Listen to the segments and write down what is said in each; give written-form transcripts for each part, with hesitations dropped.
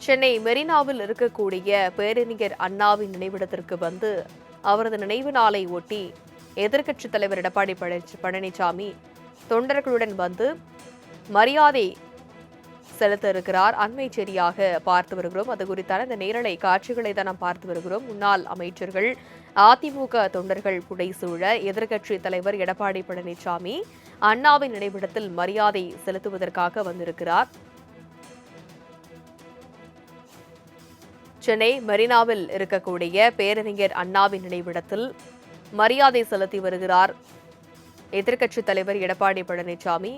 சென்னை மெரினாவில் இருக்கக்கூடிய பேரறிஞர் அண்ணாவின் நினைவிடத்திற்கு வந்து அவரது நினைவு நாளை ஒட்டி எதிர்க்கட்சித் தலைவர் எடப்பாடி பழனிசாமி தொண்டர்களுடன் வந்து மரியாதை செலுத்த இருக்கிறார். அண்மை செய்தியாக பார்த்து வருகிறோம். அது குறித்தான இந்த நேரலை காட்சிகளை தான் நாம் பார்த்து வருகிறோம். முன்னாள் அமைச்சர்கள், அதிமுக தொண்டர்கள் புடைசூழ எதிர்க்கட்சித் தலைவர் எடப்பாடி பழனிசாமி அண்ணாவின் நினைவிடத்தில் மரியாதை செலுத்துவதற்காக வந்திருக்கிறார். சென்னை மெரினாவில் இருக்கக்கூடிய பேரறிஞர் அண்ணாவின் நினைவிடத்தில் மரியாதை செலுத்தி வருகிறார் எதிர்க்கட்சித் தலைவர் எடப்பாடி பழனிசாமி.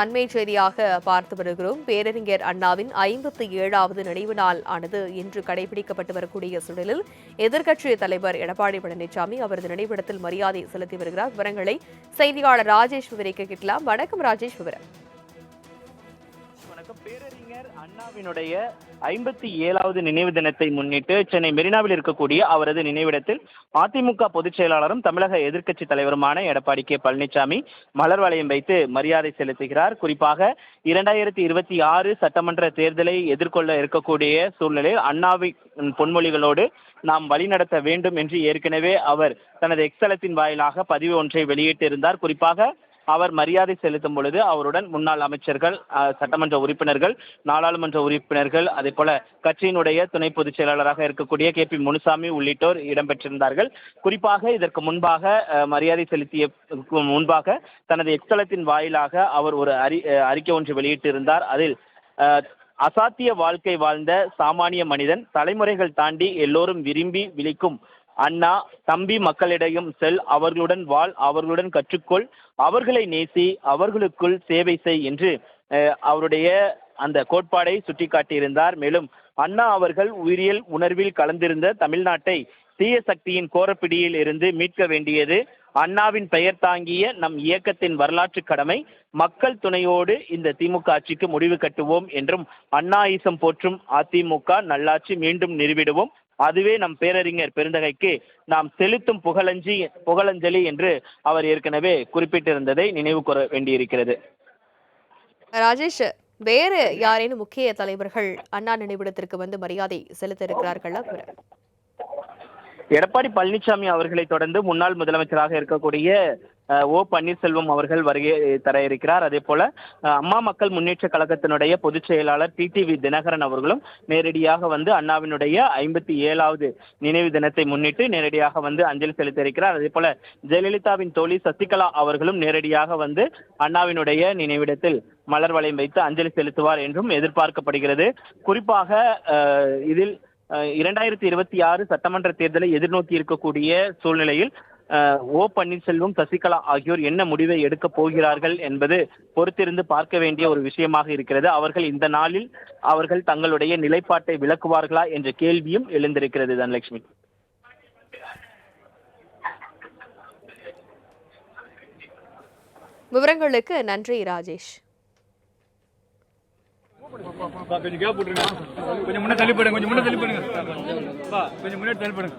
அண்மை செய்தியாக பார்த்து வருகிறோம். பேரறிஞர் அண்ணாவின் 57வது நினைவு நாள் ஆனது இன்று கடைபிடிக்கப்பட்டு வரக்கூடிய சூழலில் எதிர்க்கட்சித் தலைவர் எடப்பாடி பழனிசாமி அவரது நினைவிடத்தில் மரியாதை செலுத்தி வருகிறார். விவரங்களை செய்தியாளர் ராஜேஷ் விவரிக்க கேட்கலாம். வணக்கம் ராஜேஷ், விவரம். பேரறிஞர் அண்ணாவினுடைய 57வது நினைவு தினத்தை முன்னிட்டு சென்னை மெரினாவில் இருக்கக்கூடிய அவரது நினைவிடத்தில் அதிமுக பொதுச் செயலாளரும் தமிழக எதிர்க்கட்சி தலைவருமான எடப்பாடி கே பழனிசாமி மலர் வளையம் வைத்து மரியாதை செலுத்துகிறார். குறிப்பாக 2026 சட்டமன்ற தேர்தலை எதிர்கொள்ள இருக்கக்கூடிய சூழ்நிலையில் அண்ணாவின் பொன்மொழிகளோடு நாம் வழிநடத்த வேண்டும் என்று ஏற்கனவே அவர் தனது எக்ஸலத்தின் வாயிலாக பதிவு ஒன்றை வெளியிட்டிருந்தார். குறிப்பாக அவர் மரியாதை செலுத்தும் பொழுது அவருடன் முன்னாள் அமைச்சர்கள், சட்டமன்ற உறுப்பினர்கள், நாடாளுமன்ற உறுப்பினர்கள், அதே போல கட்சியினுடைய துணை பொதுச் செயலாளராக இருக்கக்கூடிய KP முனுசாமி உள்ளிட்டோர் இடம்பெற்றிருந்தார்கள். குறிப்பாக இதற்கு முன்பாக மரியாதை செலுத்திய முன்பாக தனது எக்ஸலத்தின் வாயிலாக அவர் ஒரு அறிக்கை ஒன்று வெளியிட்டிருந்தார். அதில் அசாத்திய வாழ்க்கை வாழ்ந்த சாமானிய மனிதன், தலைமுறைகள் தாண்டி எல்லோரும் விரும்பி விழிக்கும் அண்ணா, தம்பி மக்களிடையும் செல், அவர்களுடன் வாழ், அவர்களுடன் கற்றுக்கொள், அவர்களை நேசி, அவர்களுக்குள் சேவை செய் என்று அவருடைய அந்த கோட்பாடை சுட்டிக்காட்டியிருந்தார். மேலும் அண்ணா அவர்கள் உயிரியல் உணர்வில் கலந்திருந்த தமிழ்நாட்டை தீய சக்தியின் கோரப்பிடியில் இருந்து மீட்க வேண்டியது அண்ணாவின் பெயர் தாங்கிய நம் இயக்கத்தின் வரலாற்று கடமை. மக்கள் துணையோடு இந்த திமுக ஆட்சிக்கு முடிவு கட்டுவோம் என்றும், அண்ணாயிசம் போற்றும் அதிமுக நல்லாட்சி மீண்டும் நிறுவிடுவோம், அதுவே நம் பேரறிஞர் பெருந்தகைக்கு நாம் செலுத்தும் புகழஞ்சலி என்று அவர் ஏற்கனவே குறிப்பிட்டிருந்ததை நினைவு கூற வேண்டியிருக்கிறது. ராஜேஷ், வேறு யாரேனும் முக்கிய தலைவர்கள் அண்ணா நினைவிடத்திற்கு வந்து மரியாதை செலுத்த இருக்கிறார்களா? எடப்பாடி பழனிசாமி அவர்களை தொடர்ந்து முன்னாள் முதலமைச்சராக இருக்கக்கூடிய ஓ பன்னீர்செல்வம் அவர்கள் வருகை தர இருக்கிறார். அதே போல அம்மா மக்கள் முன்னேற்ற கழகத்தினுடைய பொதுச் செயலாளர் TTV தினகரன் அவர்களும் நேரடியாக வந்து அண்ணாவினுடைய 57வது நினைவு தினத்தை முன்னிட்டு நேரடியாக வந்து அஞ்சலி செலுத்த இருக்கிறார். அதே போல ஜெயலலிதாவின் தோழி சசிகலா அவர்களும் நேரடியாக வந்து அண்ணாவினுடைய நினைவிடத்தில் மலர் வளையம் வைத்து அஞ்சலி செலுத்துவார் என்றும் எதிர்பார்க்கப்படுகிறது. குறிப்பாக இதில் 2026 சட்டமன்ற தேர்தலை எதிர்நோக்கி இருக்கக்கூடிய சூழ்நிலையில் ஓ பன்னீர்செல்வம், சசிகலா ஆகியோர் என்ன முடிவை எடுக்க போகிறார்கள் என்பது பொறுத்திருந்து பார்க்க வேண்டிய ஒரு விஷயமாக இருக்கிறது. அவர்கள் இந்த நாளில் அவர்கள் தங்களுடைய நிலைப்பாட்டை விளக்குவார்களா என்ற கேள்வியும் எழுந்திருக்கிறது. தனலட்சுமி, விவரங்களுக்கு நன்றி ராஜேஷ். கொஞ்சம் கேப் போட்டுருங்க, கொஞ்சம் முன்னாடி தள்ளி போடுங்க, கொஞ்சம் முன்னாடி தள்ளி போடுங்க, கொஞ்சம் முன்னாடி தள்ளி போடுங்க.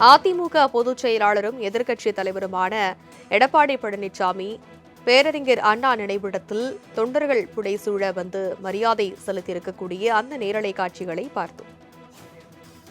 அதிமுக பொதுச் செயலாளரும் எதிர்க்கட்சி தலைவருமான எடப்பாடி பழனிசாமி பேரறிஞர் அண்ணா நினைவிடத்தில் தொண்டர்கள் புடைசூழ வந்து மரியாதை செலுத்தியிருக்கக்கூடிய அந்த நேரலை காட்சிகளை பார்த்தோம்.